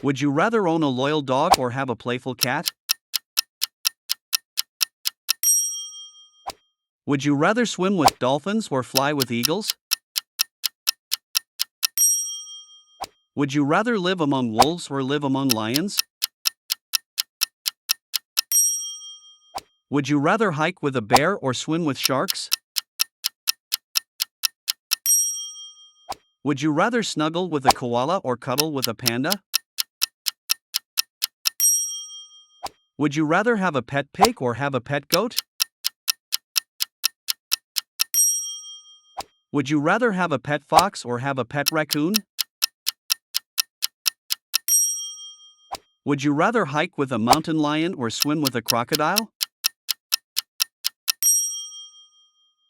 Would you rather own a loyal dog or have a playful cat? Would you rather swim with dolphins or fly with eagles? Would you rather live among wolves or live among lions? Would you rather hike with a bear or swim with sharks? Would you rather snuggle with a koala or cuddle with a panda? Would you rather have a pet pig or have a pet goat? Would you rather have a pet fox or have a pet raccoon? Would you rather hike with a mountain lion or swim with a crocodile?